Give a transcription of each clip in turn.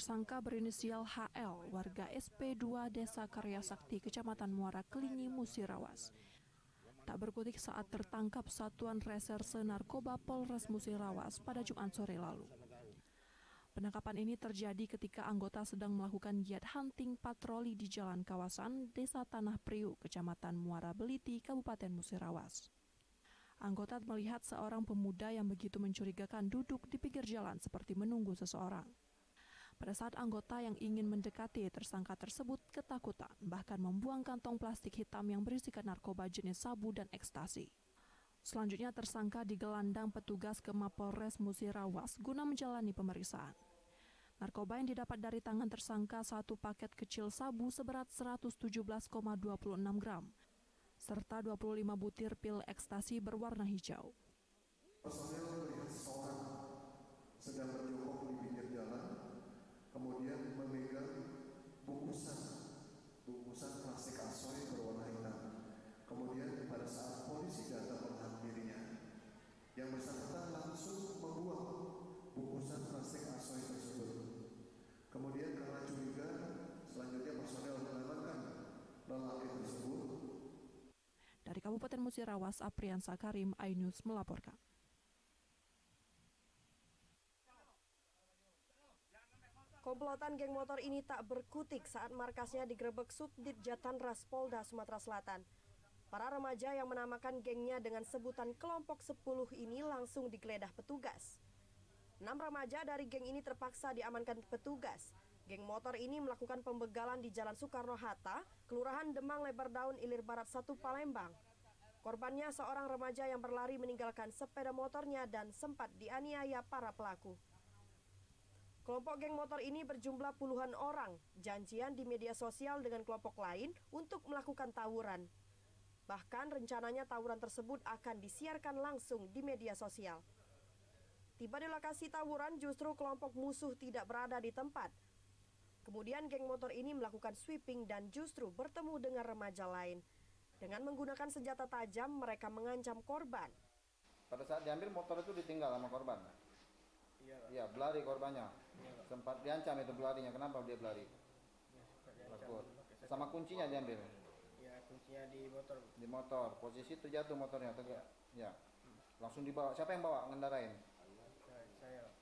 Tersangka berinisial HL, warga SP2 Desa Karya Sakti, Kecamatan Muara Kelingi, Musirawas. Tak berkutik saat tertangkap Satuan Reserse Narkoba Polres Musirawas pada Jumat sore lalu. Penangkapan ini terjadi ketika anggota sedang melakukan giat hunting patroli di jalan kawasan Desa Tanah Priuk, Kecamatan Muara Beliti, Kabupaten Musirawas. Anggota melihat seorang pemuda yang begitu mencurigakan duduk di pinggir jalan seperti menunggu seseorang. Pada saat anggota yang ingin mendekati tersangka tersebut ketakutan, bahkan membuang kantong plastik hitam yang berisikan narkoba jenis sabu dan ekstasi. Selanjutnya tersangka digelandang petugas ke Mapolres Musirawas guna menjalani pemeriksaan. Narkoba yang didapat dari tangan tersangka satu paket kecil sabu seberat 117,26 gram, serta 25 butir pil ekstasi berwarna hijau. Personel melihat seseorang sedang berjongkok di pinggir jalan, kemudian memegang bungkusan plastik asoy berwarna hitam. Kemudian pada saat polisi datang menghampirinya, yang bersangkutan langsung membuang bungkusan plastik asoy tersebut. Kemudian karena curiga, selanjutnya personel mengamankan lelaki tersebut. Dari Kabupaten Musirawas, Apriansa Karim, iNews melaporkan. Komplotan geng motor ini tak berkutik saat markasnya digerebek Subdit Jatanras Polda Sumatera Selatan. Para remaja yang menamakan gengnya dengan sebutan kelompok 10 ini langsung digeledah petugas. 6 remaja dari geng ini terpaksa diamankan petugas. Geng motor ini melakukan pembegalan di Jalan Soekarno-Hatta, Kelurahan Demang Lebar Daun, Ilir Barat 1, Palembang. Korbannya seorang remaja yang berlari meninggalkan sepeda motornya dan sempat dianiaya para pelaku. Kelompok geng motor ini berjumlah puluhan orang, janjian di media sosial dengan kelompok lain untuk melakukan tawuran. Bahkan rencananya tawuran tersebut akan disiarkan langsung di media sosial. Tiba di lokasi tawuran, justru kelompok musuh tidak berada di tempat. Kemudian geng motor ini melakukan sweeping dan justru bertemu dengan remaja lain. Dengan menggunakan senjata tajam, mereka mengancam korban. Pada saat diambil motor itu ditinggal sama korban? Iya, berlari korbannya. Sempat diancam itu berlarinya. Kenapa dia berlari? Takut. Sama kuncinya diambil? Ya, kuncinya di motor. Di motor. Posisi itu jatuh motornya. Tegak. Ya. Langsung dibawa. Siapa yang bawa? Ngendarain? Saya.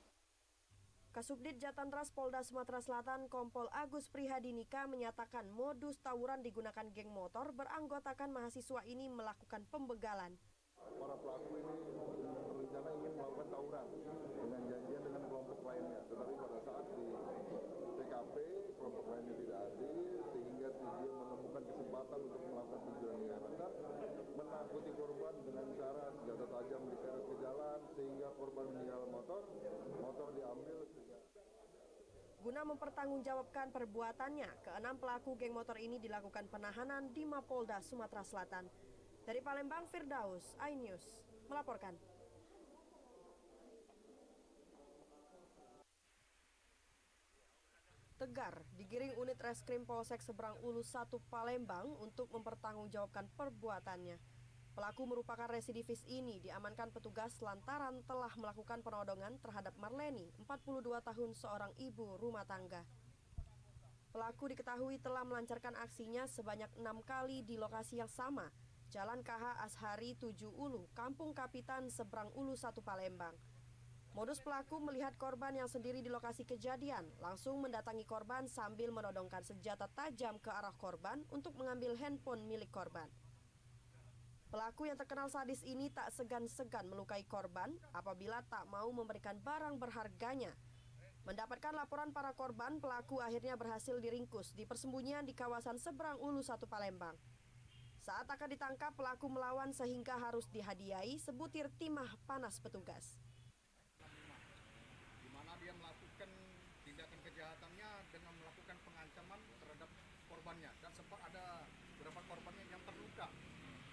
Kasubdit Jatanras Polda Sumatera Selatan Kompol Agus Prihadinika menyatakan modus tawuran digunakan geng motor beranggotakan mahasiswa ini melakukan pembegalan. Para pelaku ini berencana ingin melakukan tawuran dengan janjian dengan kelompok lainnya. Tetapi pada saat di TKP, kelompok lainnya tidak hadir sehingga dia menemukan kesempatan untuk melakukan penjualan dan menakuti korban dengan cara senjata tajam diseret ke jalan sehingga korban meninggal motor diambil. Guna mempertanggungjawabkan perbuatannya, ke-6 pelaku geng motor ini dilakukan penahanan di Mapolda Sumatera Selatan. Dari Palembang, Firdaus, iNews melaporkan. Tegar digiring unit reskrim Polsek Seberang Ulu 1 Palembang untuk mempertanggungjawabkan perbuatannya. Pelaku merupakan residivis ini diamankan petugas lantaran telah melakukan penodongan terhadap Marleni, 42 tahun, seorang ibu rumah tangga. Pelaku diketahui telah melancarkan aksinya sebanyak 6 kali di lokasi yang sama, Jalan KH Ashari 7 Ulu, Kampung Kapitan Seberang Ulu 1 Palembang. Modus pelaku melihat korban yang sendiri di lokasi kejadian, langsung mendatangi korban sambil menodongkan senjata tajam ke arah korban untuk mengambil handphone milik korban. Pelaku yang terkenal sadis ini tak segan-segan melukai korban apabila tak mau memberikan barang berharganya. Mendapatkan laporan para korban, pelaku akhirnya berhasil diringkus di persembunyian di kawasan Seberang Ulu 1 Palembang. Saat akan ditangkap, pelaku melawan sehingga harus dihadiahi sebutir timah panas petugas. Di mana dia melakukan tindakan kejahatannya dengan melakukan pengancaman terhadap korbannya, dan sempat ada beberapa korbannya yang terluka,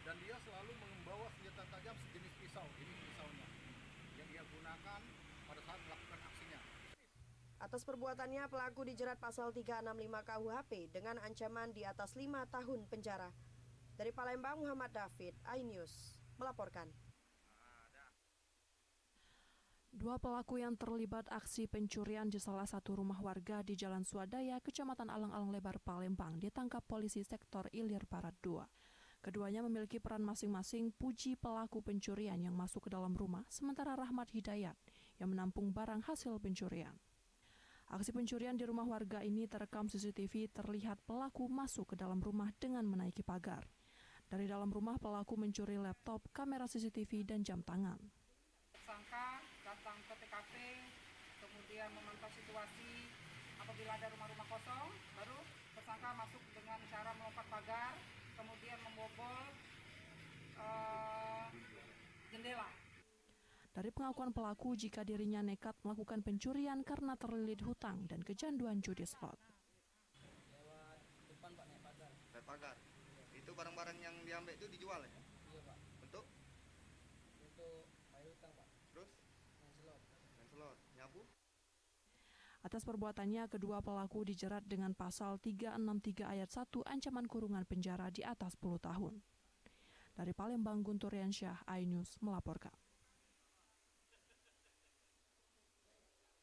dan dia selalu membawa senjata tajam sejenis pisau. Ini pisaunya yang dia gunakan pada saat melakukan aksinya. Atas perbuatannya, pelaku dijerat pasal 365 KUHP dengan ancaman di atas 5 tahun penjara. Dari Palembang, Muhammad David, iNews melaporkan. Dua pelaku yang terlibat aksi pencurian di salah satu rumah warga di Jalan Swadaya, Kecamatan Alang-Alang Lebar, Palembang, ditangkap polisi sektor Ilir Barat 2. Keduanya memiliki peran masing-masing. Puji pelaku pencurian yang masuk ke dalam rumah, sementara Rahmat Hidayat yang menampung barang hasil pencurian. Aksi pencurian di rumah warga ini terekam CCTV. Terlihat pelaku masuk ke dalam rumah dengan menaiki pagar. Dari dalam rumah pelaku mencuri laptop, kamera CCTV, dan jam tangan. Tersangka datang ke TKP, kemudian memantau situasi. Apabila ada rumah-rumah kosong, baru tersangka masuk dengan cara melompat pagar, kemudian membobol jendela. Dari pengakuan pelaku, jika dirinya nekat melakukan pencurian karena terlilit hutang dan kecanduan judi slot. Lewat pagar. Itu barang-barang yang diambil itu dijual ya? Iya Pak. Untuk bayar hutang Pak. terus Main slot, nyabu. Atas perbuatannya, kedua pelaku dijerat dengan pasal 363 ayat 1 ancaman kurungan penjara di atas 10 tahun. Dari Palembang, Guntur Riansyah, iNews melaporkan.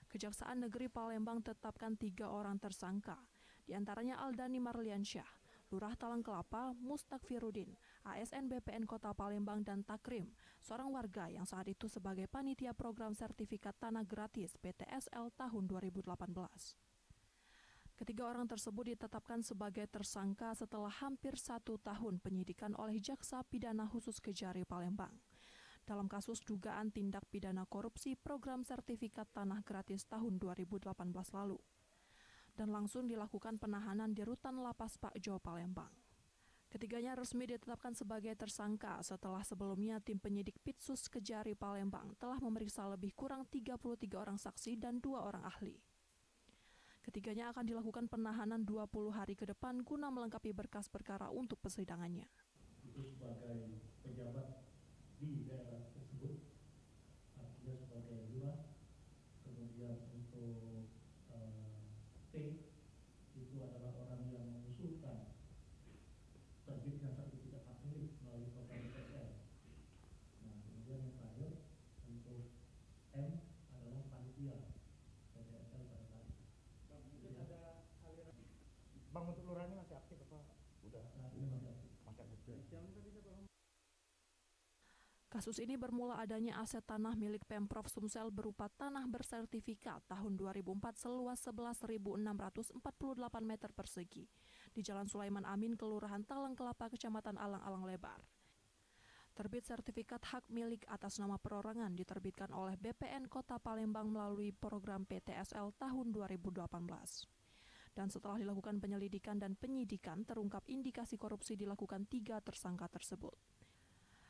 Kejaksaan Negeri Palembang tetapkan 3 orang tersangka, di antaranya Aldani Marliansyah, Lurah Talang Kelapa, Mustakfiruddin, ASN BPN Kota Palembang, dan Takrim, seorang warga yang saat itu sebagai panitia program sertifikat tanah gratis PTSL tahun 2018. Ketiga orang tersebut ditetapkan sebagai tersangka setelah hampir 1 tahun penyidikan oleh Jaksa Pidana Khusus Kejari Palembang dalam kasus dugaan tindak pidana korupsi program sertifikat tanah gratis tahun 2018 lalu, dan langsung dilakukan penahanan di Rutan Lapas Pak Jo Palembang. Ketiganya resmi ditetapkan sebagai tersangka setelah sebelumnya tim penyidik Pitsus Kejari Palembang telah memeriksa lebih kurang 33 orang saksi dan 2 orang ahli. Ketiganya akan dilakukan penahanan 20 hari ke depan guna melengkapi berkas perkara untuk persidangannya. Itu sebagai pejabat di daerah tersebut, artinya sebagai lurah. Kemudian untuk T itu adalah orang yang mengusulkan terbitnya sertifikat hak milik melalui program PTSL. Nah, kemudian yang terakhir untuk M adalah panitia PTSL pada saat itu. Bang, untuk lurahnya masih aktif apa? Udah, saat ini masih aktif. Kasus ini bermula adanya aset tanah milik Pemprov Sumsel berupa tanah bersertifikat tahun 2004 seluas 11.648 meter persegi di Jalan Sulaiman Amin, Kelurahan Talang Kelapa, Kecamatan Alang-Alang Lebar. Terbit sertifikat hak milik atas nama perorangan diterbitkan oleh BPN Kota Palembang melalui program PTSL tahun 2018. Dan setelah dilakukan penyelidikan dan penyidikan, terungkap indikasi korupsi dilakukan 3 tersangka tersebut.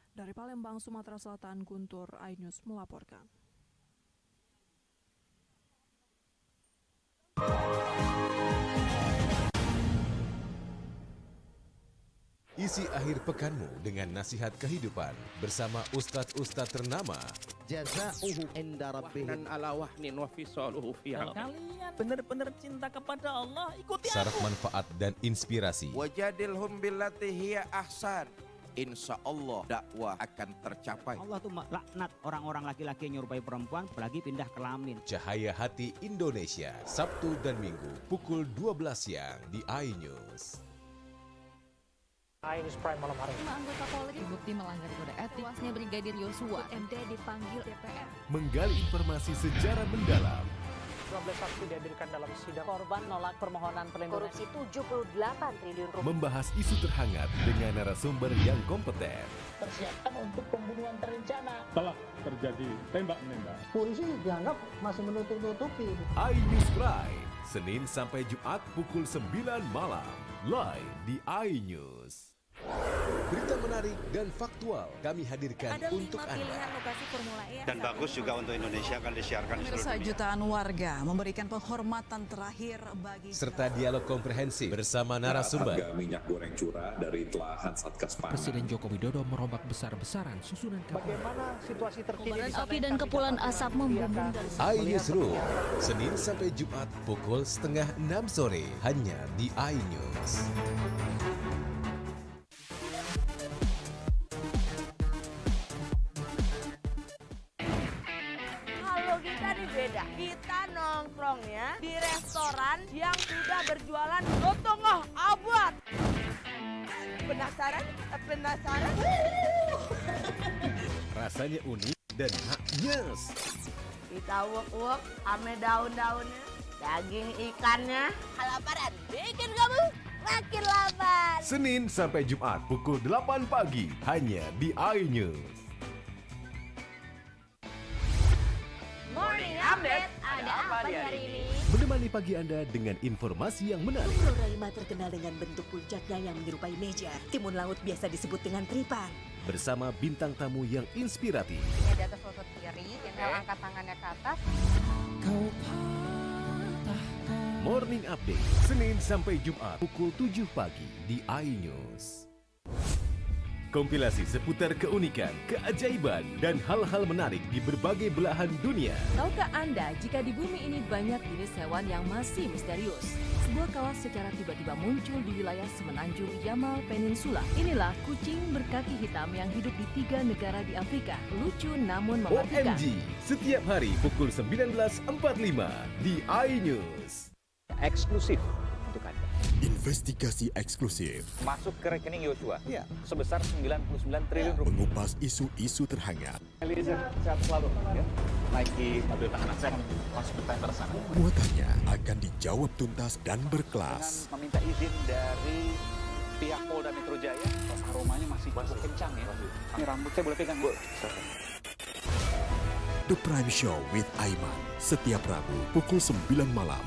Dari Palembang, Sumatera Selatan, Guntur, iNews melaporkan. Isi akhir pekanmu dengan nasihat kehidupan bersama Ustadz-Ustadz ternama. Jazauhu inda rabbihim ala wahnin wa fisaluhu fi Kalau kalian benar-benar cinta kepada Allah, ikuti Syarat manfaat dan inspirasi. wajadilhum billati hiya ahsan. Insya Allah dakwah akan tercapai. Allah tuh laknat orang-orang laki-laki yang nyerupai perempuan, apalagi pindah kelamin. Cahaya Hati Indonesia, Sabtu dan Minggu pukul 12 siang di iNews. iNews Prime malam hari. 5 anggota Polri bukti melanggar kode etik. Tewasnya Brigadir Yosua. MD dipanggil DPR. Menggali informasi sejarah mendalam. 12 saksi dihadirkan dalam sidang. Korban nolak permohonan perlindungan. Korupsi 78 triliun rupiah. Membahas isu terhangat dengan narasumber yang kompeten. Persiapkan untuk pembunuhan terencana. Telah terjadi tembak-menembak. Polisi dianggap masih menutup-nutupi. iNews Prime, Senin sampai Jumat pukul 9 malam. Live di iNews. Berita menarik dan faktual kami hadirkan untuk Anda. Lokasi Formula E. Dan bagus juga untuk Indonesia akan disiarkan di seluruh dunia. Jutaan warga memberikan penghormatan terakhir bagi serta dialog komprehensif bersama narasumber. Harga minyak goreng curah dari telahan Satgas Pangan. Presiden Joko Widodo merombak besar-besaran susunan kapal. Bagaimana situasi terkini? Kobaran api dan kepulan asap membumbung dari iNewsroom, Senin sampai Jumat pukul 5:30 sore hanya di iNews. sudah berjualan lontong abad. Penasaran? Penasaran? Rasanya unik dan haknyes. Kita uak-uak ame daun-daunnya, daging ikannya. Kelaparan bikin kamu makin lapar. Senin sampai Jumat pukul 8 pagi hanya di iNews. Morning Update, ada apa di hari ini? Menemani pagi Anda dengan informasi yang menarik. Floraima terkenal dengan bentuk puncaknya yang menyerupai meja. Timun laut biasa disebut dengan tripan. Bersama bintang tamu yang inspiratif. Ini di atas lutut kiri, inhale angkat tangannya ke atas. Morning Update, Senin sampai Jumat pukul 7 pagi di iNews. Kompilasi seputar keunikan, keajaiban, dan hal-hal menarik di berbagai belahan dunia. Tahukah Anda jika di bumi ini banyak jenis hewan yang masih misterius? Sebuah kawas secara tiba-tiba muncul di wilayah semenanjung Yamal Peninsula. Inilah kucing berkaki hitam yang hidup di 3 negara di Afrika. Lucu namun mematikan. OMG, setiap hari pukul 19.45 di iNews. Eksklusif untuk Anda. Investigasi eksklusif. Masuk ke rekening Yosua. Iya. Sebesar 99 triliun rupiah. Mengupas isu-isu terhangat. Eliezer, sehat selalu. Ya. Naiki mobil tahanan, saya akan masuk ke tender sana. Muatannya akan dijawab tuntas dan berkelas. Dengan meminta izin dari pihak Polda Metro Jaya. Aromanya masih kencang ya. Ini rambut saya boleh pegang, Bu? The Prime Show with Aiman. Setiap Rabu pukul 9 malam.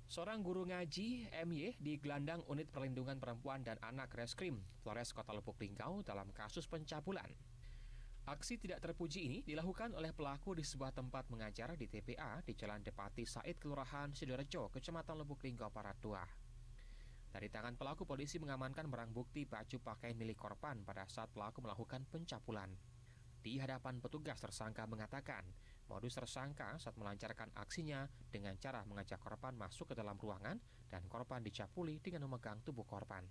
Seorang guru ngaji MY di gelandang Unit Perlindungan Perempuan dan Anak Reskrim Polres Kota Lubuk Linggau dalam kasus pencabulan. Aksi tidak terpuji ini dilakukan oleh pelaku di sebuah tempat mengajar di TPA di Jalan Depati Said, Kelurahan Sidorejo, Kecamatan Lubuk Linggau, Barat 2. Dari tangan pelaku, polisi mengamankan barang bukti baju pakaian milik korban pada saat pelaku melakukan pencabulan. Di hadapan petugas, tersangka mengatakan modus tersangka saat melancarkan aksinya dengan cara mengajak korban masuk ke dalam ruangan dan korban dicapuli dengan memegang tubuh korban.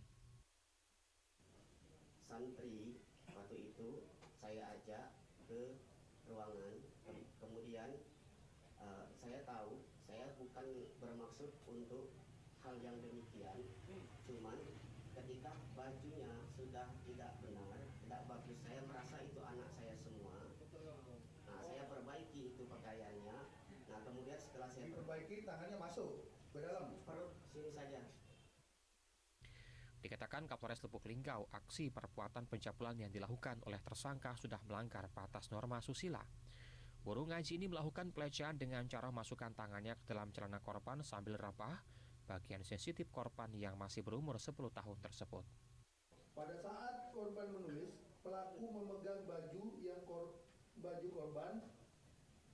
Santri waktu itu saya ajak ke ruangan, kemudian saya tahu saya bukan bermaksud untuk hal yang demikian, cuman ketika bajunya sudah tidak benar, tidak bagus, saya merasa itu anak saya semua. Nah, saya perbaiki itu pakaiannya. Nah, kemudian setelah saya perbaiki, tangannya masuk ke dalam perut sini saja. Dikatakan Kapolres Lubuk Linggau, aksi perbuatan pencabulan yang dilakukan oleh tersangka sudah melanggar batas norma susila. Guru ngaji ini melakukan pelecehan dengan cara masukkan tangannya ke dalam celana korban sambil rabah bagian sensitif korban yang masih berumur 10 tahun tersebut. Pada saat korban menulis, pelaku memegang baju baju korban,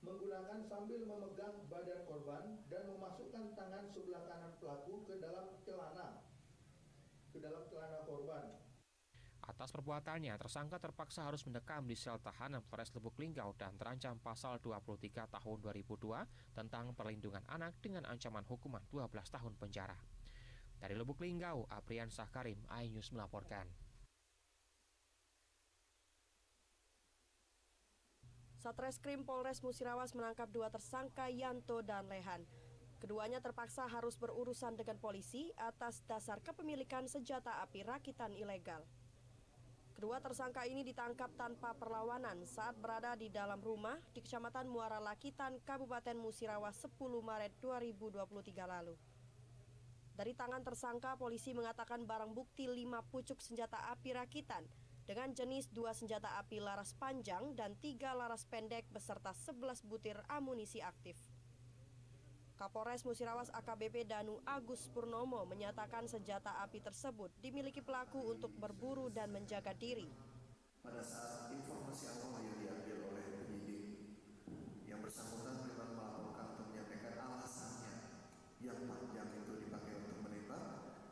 menggunakan sambil memegang badan korban dan memasukkan tangan sebelah kanan pelaku ke dalam celana korban. Atas perbuatannya, tersangka terpaksa harus mendekam di sel tahanan Polres Lubuk Linggau dan terancam pasal 23 tahun 2002 tentang perlindungan anak dengan ancaman hukuman 12 tahun penjara. Dari Lubuk Linggau, Aprian Sahkarim, iNews melaporkan. Satreskrim Polres Musirawas menangkap 2 tersangka Yanto dan Lehan. Keduanya terpaksa harus berurusan dengan polisi atas dasar kepemilikan senjata api rakitan ilegal. Kedua tersangka ini ditangkap tanpa perlawanan saat berada di dalam rumah di Kecamatan Muara Lakitan, Kabupaten Musirawas 10 Maret 2023 lalu. Dari tangan tersangka, polisi mengatakan barang bukti 5 pucuk senjata api rakitan dengan jenis 2 senjata api laras panjang dan 3 laras pendek beserta 11 butir amunisi aktif. Kapolres Musirawas AKBP Danu Agus Purnomo menyatakan senjata api tersebut dimiliki pelaku untuk berburu dan menjaga diri. Pada saat informasi awal yang diambil oleh penyidik, yang bersangkutan memang melaporkan atau menyampaikan alasannya. Yang panjang itu dipakai untuk menembak,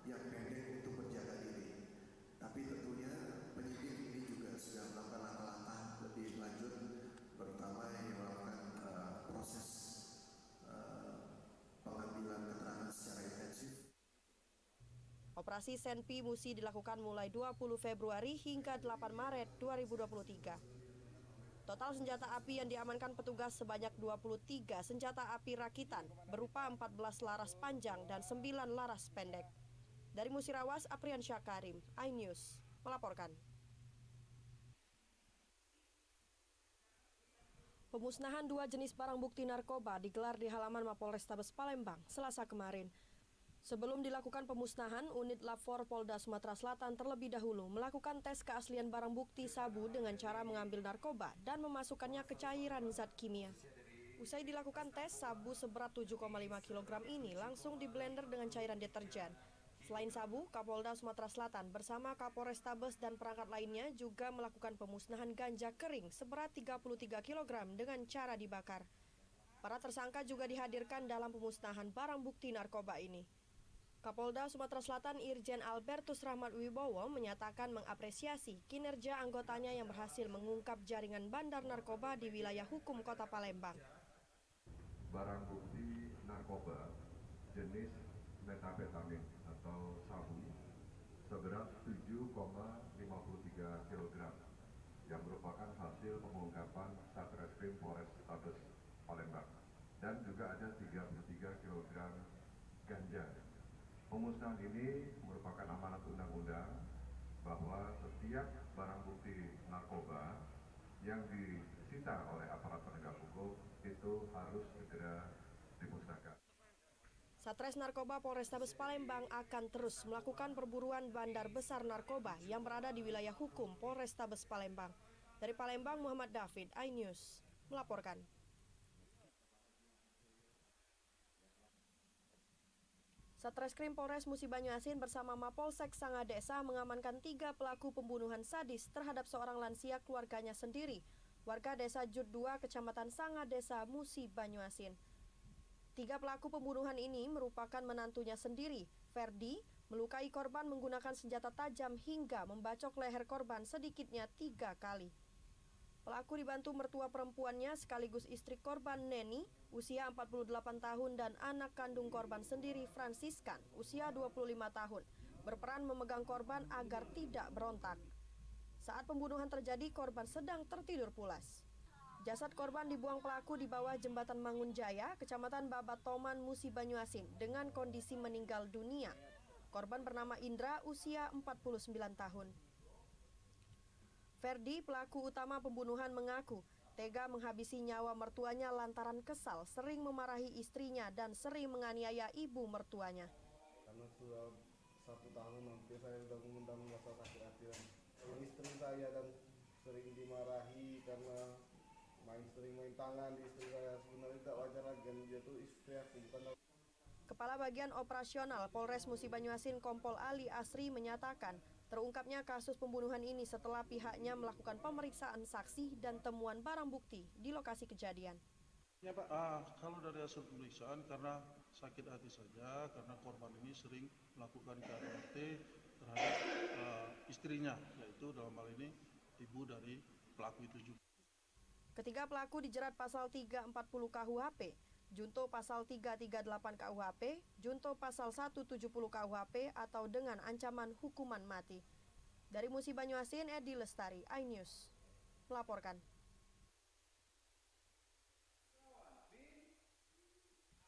yang pendek untuk menjaga diri. Tapi tentunya penyidik ini juga sudah melakukan langkah-langkah lebih lanjut, terutama yang melakukan proses pengambilan keterangan secara intensif. Operasi Senpi Musi dilakukan mulai 20 Februari hingga 8 Maret 2023. Total senjata api yang diamankan petugas sebanyak 23 senjata api rakitan berupa 14 laras panjang dan 9 laras pendek. Dari Musirawas, Aprian Syakarim, iNews melaporkan. Pemusnahan 2 jenis barang bukti narkoba digelar di halaman Mapolrestabes Palembang Selasa kemarin. Sebelum dilakukan pemusnahan, unit Lab 4 Polda Sumatera Selatan terlebih dahulu melakukan tes keaslian barang bukti sabu dengan cara mengambil narkoba dan memasukkannya ke cairan zat kimia. Usai dilakukan tes, sabu seberat 7,5 kg ini langsung diblender dengan cairan deterjen. Selain sabu, Kapolda Sumatera Selatan bersama Kapolrestabes dan perangkat lainnya juga melakukan pemusnahan ganja kering seberat 33 kg dengan cara dibakar. Para tersangka juga dihadirkan dalam pemusnahan barang bukti narkoba ini. Kapolda Sumatera Selatan Irjen Albertus Rahmat Wibowo menyatakan mengapresiasi kinerja anggotanya yang berhasil mengungkap jaringan bandar narkoba di wilayah hukum Kota Palembang. Barang bukti narkoba jenis metafetamin atau sabu seberat 7,53 kg yang merupakan hasil pengungkapan Satreskrim Polrestabes Palembang, dan juga ada 33 kg ganja. Pemusnahan ini merupakan amanat undang-undang bahwa setiap barang bukti narkoba yang disita oleh aparat penegak hukum itu harus segera dimusnahkan. Satres Narkoba Polrestabes Palembang akan terus melakukan perburuan bandar besar narkoba yang berada di wilayah hukum Polrestabes Palembang. Dari Palembang, Muhammad David, iNews melaporkan. Satreskrim Polres Musi Banyuasin bersama Mapolsek Sangadesa mengamankan 3 pelaku pembunuhan sadis terhadap seorang lansia keluarganya sendiri, warga desa Jut 2, Kecamatan Sangadesa, Musi Banyuasin. 3 pelaku pembunuhan ini merupakan menantunya sendiri. Ferdi melukai korban menggunakan senjata tajam hingga membacok leher korban sedikitnya 3 kali. Pelaku dibantu mertua perempuannya sekaligus istri korban Neni, usia 48 tahun, dan anak kandung korban sendiri Fransiskan, usia 25 tahun, berperan memegang korban agar tidak berontak. Saat pembunuhan terjadi, korban sedang tertidur pulas. Jasad korban dibuang pelaku di bawah jembatan Mangunjaya, Kecamatan Babatoman, Musi Banyuasin, dengan kondisi meninggal dunia. Korban bernama Indra, usia 49 tahun. Ferdi, pelaku utama pembunuhan, mengaku tega menghabisi nyawa mertuanya lantaran kesal sering memarahi istrinya dan sering menganiaya ibu mertuanya. Karena sudah 1 tahun hampir saya sudah mengundang rasa sakit hati istri saya, dan sering dimarahi karena sering main tangan di istri saya. Sebenarnya tidak wajar lagi, dia tuh istri aku, bukan. Kepala Bagian Operasional Polres Musi Banyuasin Kompol Ali Asri menyatakan terungkapnya kasus pembunuhan ini setelah pihaknya melakukan pemeriksaan saksi dan temuan barang bukti di lokasi kejadian. Ya Pak, kalau dari hasil pemeriksaan karena sakit hati saja, karena korban ini sering melakukan KDRT terhadap istrinya, yaitu dalam hal ini ibu dari pelaku itu juga. Ketiga pelaku dijerat pasal 340 KUHP, junto pasal 338 KUHP, junto pasal 170 KUHP atau dengan ancaman hukuman mati. Dari Musi Banyuasin, Edi Lestari, iNews melaporkan.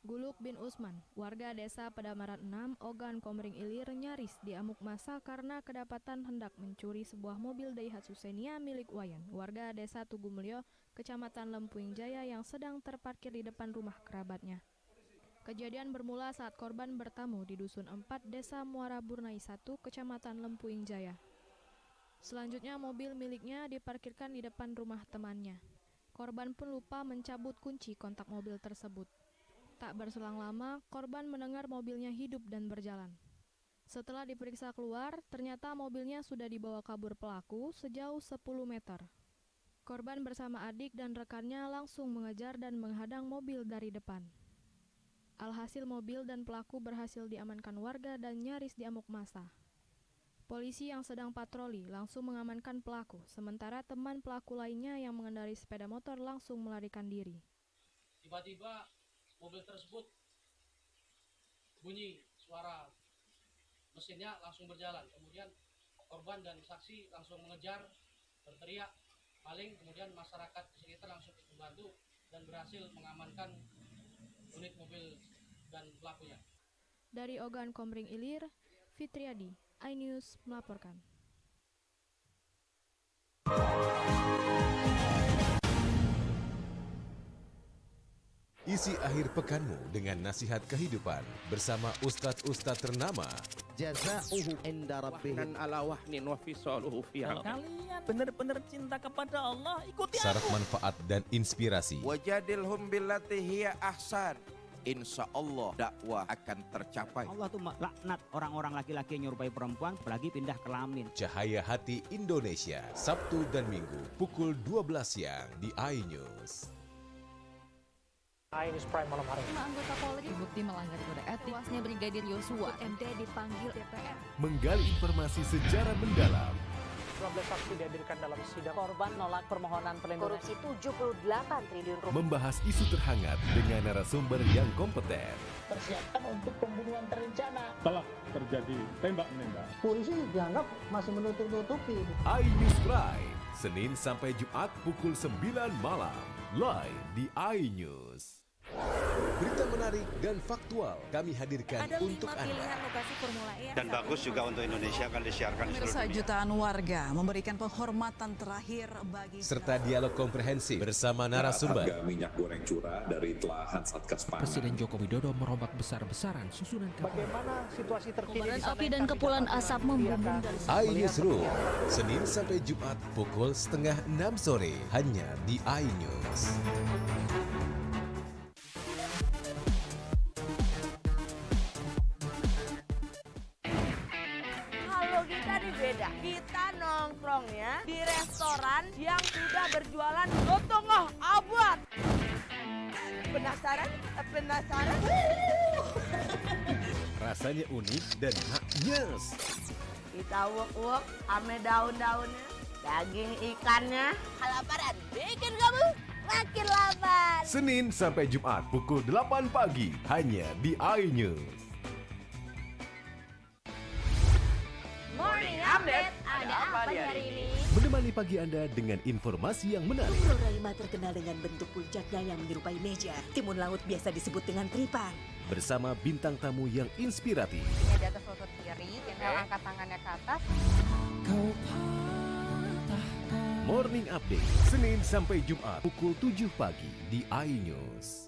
Guluk bin Usman, warga desa Pedamaran 6, Ogan Komering Ilir, nyaris diamuk massa karena kedapatan hendak mencuri sebuah mobil Daihatsu Xenia milik Wayan, warga desa Tugumulyo, Kecamatan Lempuing Jaya yang sedang terparkir di depan rumah kerabatnya. Kejadian bermula saat korban bertamu di Dusun 4, Desa Muara Burnai 1, Kecamatan Lempuing Jaya. Selanjutnya mobil miliknya diparkirkan di depan rumah temannya. Korban pun lupa mencabut kunci kontak mobil tersebut. Tak berselang lama, korban mendengar mobilnya hidup dan berjalan. Setelah diperiksa keluar, ternyata mobilnya sudah dibawa kabur pelaku sejauh 10 meter. Korban bersama adik dan rekannya langsung mengejar dan menghadang mobil dari depan. Alhasil mobil dan pelaku berhasil diamankan warga dan nyaris diamuk massa. Polisi yang sedang patroli langsung mengamankan pelaku, sementara teman pelaku lainnya yang mengendarai sepeda motor langsung melarikan diri. Tiba-tiba mobil tersebut bunyi suara mesinnya langsung berjalan. Kemudian korban dan saksi langsung mengejar, berteriak maling. Kemudian masyarakat di bantu dan berhasil mengamankan unit mobil dan pelakunya. Dari Ogan Komering Ilir, Fitriadi, iNews melaporkan. Isi akhir pekanmu dengan nasihat kehidupan bersama ustadz-ustadz ternama. Jazauhu inda rabbihim ala wahnin wa fisaluhu fi Kalian benar-benar cinta kepada Allah, ikuti Syarat aku. manfaat dan inspirasi. Wajadilhum billati hiya ahsan. Insya Allah dakwah akan tercapai. Allah tuh laknat orang-orang laki-laki yang nyerupai perempuan apalagi pindah kelamin. Cahaya Hati Indonesia, Sabtu dan Minggu pukul 12 siang di iNews. iNews Prime malam hari. 5 anggota Polri terbukti melanggar kode etik. Tewasnya Brigadir Yosua. MD dipanggil DPR. Menggali informasi secara mendalam. 12 saksi dihadirkan dalam sidang. Korban nolak permohonan perlindungan. Korupsi 78 triliun rupiah. Membahas isu terhangat dengan narasumber yang kompeten. Persiapkan untuk pembunuhan terencana. Telah terjadi tembak-menembak. Polisi dianggap masih menutup-nutupi. iNews Prime, Senin sampai Jumat pukul 9 malam. Live di iNews. Berita menarik dan faktual kami hadirkan Ada untuk 5 Anda. pilihan lokasi Formula E. Dan bagus juga untuk Indonesia akan disiarkan di seluruh Pemirsa, dunia. jutaan warga memberikan penghormatan terakhir bagi Serta dialog komprehensif bersama narasumber. Harga minyak goreng curah dari telahan Satgas Pangan. Presiden Joko Widodo merombak besar-besaran susunan Bagaimana situasi terkini? Api dan kepulan asap membumbung dari iNewsroom, Senin sampai Jumat pukul 5:30 sore hanya di iNews. Kalau kita nih beda, kita nongkrongnya di restoran yang sudah berjualan lontong abad. Penasaran? Penasaran? Rasanya unik dan nyes. Kita uak-uak ame daun-daunnya, daging ikannya. Kelaparan bikin kamu makin lapar. Senin sampai Jumat pukul 8 pagi hanya di iNews. Morning Update, ada apa di hari ini? Menemani pagi Anda dengan informasi yang menarik. Floraima terkenal dengan bentuk puncaknya yang menyerupai meja. Timun laut biasa disebut dengan tripan. Bersama bintang tamu yang inspiratif. Ini di atas lutut kiri, tinggal angkat tangannya ke atas. Morning Update, Senin sampai Jumat pukul 7 pagi di iNews.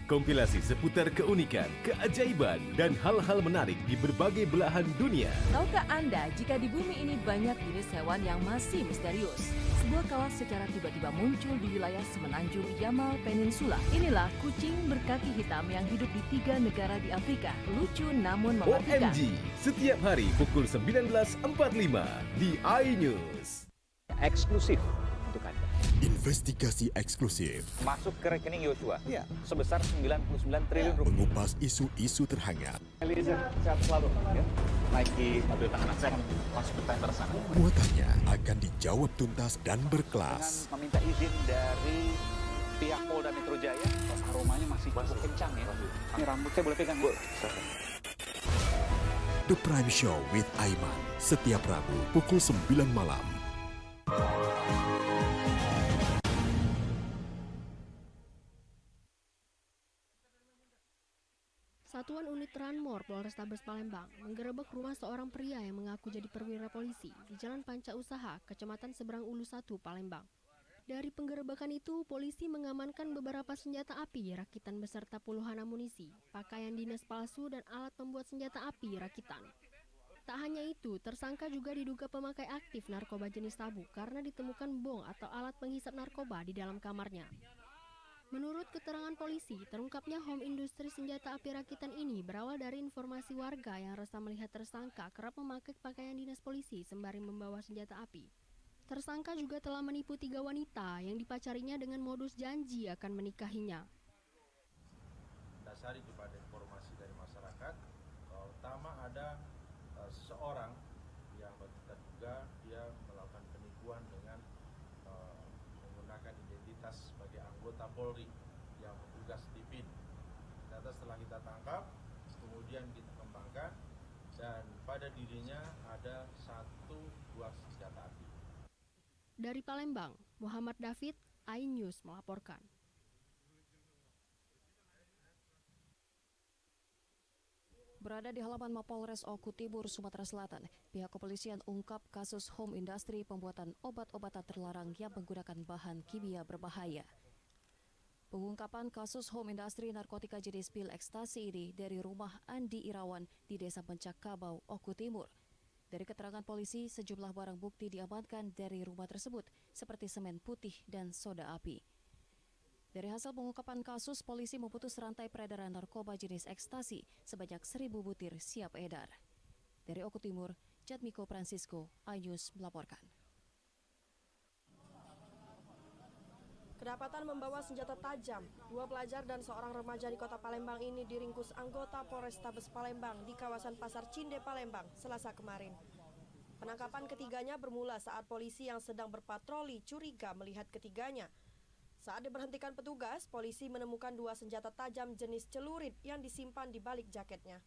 Kompilasi seputar keunikan, keajaiban, dan hal-hal menarik di berbagai belahan dunia. Tahukah Anda jika di bumi ini banyak jenis hewan yang masih misterius? Sebuah kawat secara tiba-tiba muncul di wilayah semenanjung Yamal Peninsula. Inilah kucing berkaki hitam yang hidup di 3 negara di Afrika. Lucu namun mematikan. OMG, setiap hari pukul 19.45 di iNews. Eksklusif untuk Anda. Investigasi eksklusif Masuk ke rekening Yosua sebesar 99 triliun rupiah. mengupas isu-isu terhangat. Eliezer, sehat selalu. Ya. Naiki mobil tahanan, saya akan langsung bertanya ke sana. Muatannya akan dijawab tuntas dan berkelas. Meminta izin dari pihak Polda Metro Jaya. Aromanya masih cukup kencang ya. Ini rambut saya boleh pegang? The Prime Show with Aiman, setiap Rabu pukul 9 malam. Satuan Unit Ranmor Polrestabes Palembang menggerebek rumah seorang pria yang mengaku jadi perwira polisi di Jalan Panca Usaha, Kecamatan Seberang Ulu 1, Palembang. Dari penggerebekan itu, polisi mengamankan beberapa senjata api rakitan beserta puluhan amunisi, pakaian dinas palsu, dan alat pembuat senjata api rakitan. Tak hanya itu, tersangka juga diduga pemakai aktif narkoba jenis sabu karena ditemukan bong atau alat penghisap narkoba di dalam kamarnya. Menurut keterangan polisi, terungkapnya home industri senjata api rakitan ini berawal dari informasi warga yang resah melihat tersangka kerap memakai pakaian dinas polisi sembari membawa senjata api. Tersangka juga telah menipu 3 wanita yang dipacarinya dengan modus janji akan menikahinya. Dasari kepada informasi dari masyarakat, pertama ada seseorang yang kita duga dia melakukan penipuan dengan menggunakan identitas sebagai anggota Polri yang bertugas di PIN. Ternyata setelah kita tangkap, kemudian kita kembangkan, dan pada dirinya ada 1 buah senjata api. Dari Palembang, Muhammad David, iNews melaporkan. Berada di halaman Mapolres Oku Timur, Sumatera Selatan, pihak kepolisian ungkap kasus home industry pembuatan obat-obatan terlarang yang menggunakan bahan kimia berbahaya. Pengungkapan kasus home industry narkotika jenis pil ekstasi ini dari rumah Andi Irawan di Desa Pencakabau, Oku Timur. Dari keterangan polisi, sejumlah barang bukti diamankan dari rumah tersebut, seperti semen putih dan soda api. Dari hasil pengungkapan kasus, polisi memutus rantai peredaran narkoba jenis ekstasi sebanyak 1.000 butir siap edar. Dari Oku Timur, Jatmiko Francisco, iNews melaporkan. Kedapatan membawa senjata tajam, 2 pelajar dan seorang remaja di kota Palembang ini diringkus anggota Polrestabes Palembang di kawasan Pasar Cinde, Palembang, Selasa kemarin. Penangkapan ketiganya bermula saat polisi yang sedang berpatroli curiga melihat ketiganya. Saat diberhentikan petugas, polisi menemukan 2 senjata tajam jenis celurit yang disimpan di balik jaketnya.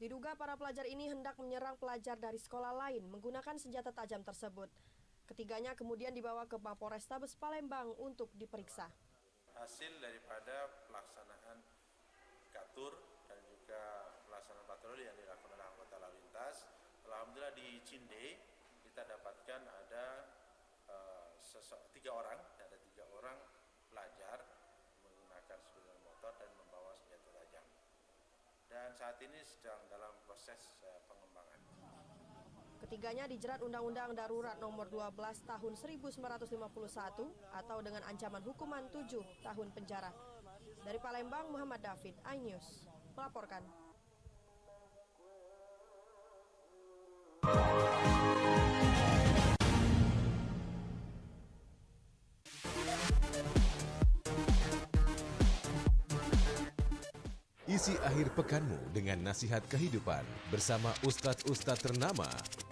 Diduga para pelajar ini hendak menyerang pelajar dari sekolah lain menggunakan senjata tajam tersebut. Ketiganya kemudian dibawa ke Mapolrestabes Palembang untuk diperiksa. Hasil daripada pelaksanaan katur dan juga pelaksanaan patroli yang dilakukan oleh anggota lalu lintas, alhamdulillah di Cinde kita dapatkan ada 3 orang pelajar menggunakan sepeda motor dan membawa senjata tajam. Dan saat ini sedang dalam proses pengembangan. Ketiganya dijerat Undang-Undang Darurat Nomor 12 Tahun 1951 atau dengan ancaman hukuman 7 tahun penjara. Dari Palembang, Muhammad David, iNews melaporkan. Isi akhir pekanmu dengan nasihat kehidupan bersama Ustadz-Ustadz ternama.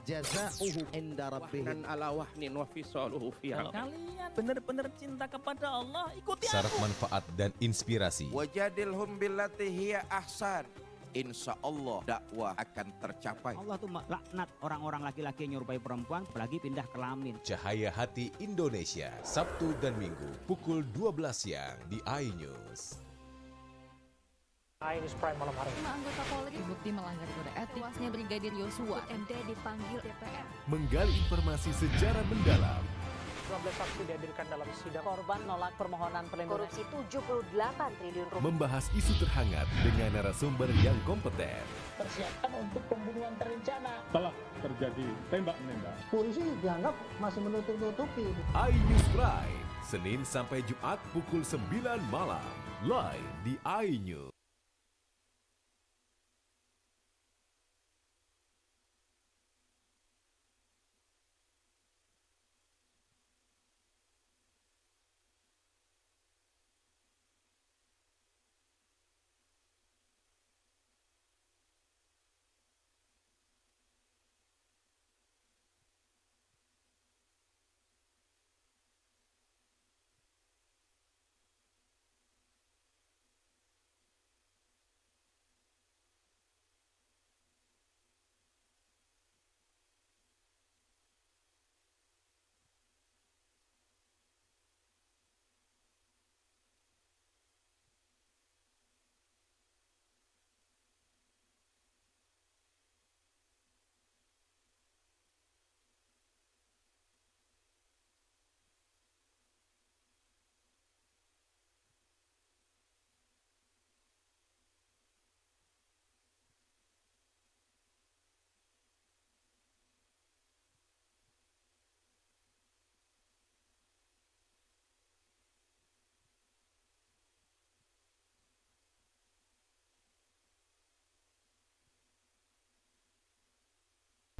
Jazauhu inda rabbihim ala wahnin wa fisaluhu fiha. Kalian benar-benar cinta kepada Allah, ikuti Syarat manfaat dan inspirasi. Wajadilhum billati hiya ahsan. Insya Allah dakwah akan tercapai. Allah tuh laknat orang-orang laki-laki yang nyerupai perempuan apalagi pindah kelamin. Cahaya Hati Indonesia, Sabtu dan Minggu pukul 12 siang di iNews. iNews Prime malam hari. 5 anggota Polri terbukti melanggar kode etik. Tewasnya Brigadir Yosua, MD dipanggil DPR. Menggali informasi sejarah mendalam. 12 saksi dihadirkan dalam sidang. Korban nolak permohonan perlindungan. Korupsi 78 triliun rupiah. Membahas isu terhangat dengan narasumber yang kompeten. Persiapan untuk pembunuhan terencana. Telah terjadi tembak-menembak. Polisi dianggap masih menutup-nutupi. iNews Prime, Senin sampai Jumat pukul 9 malam. Live di iNews.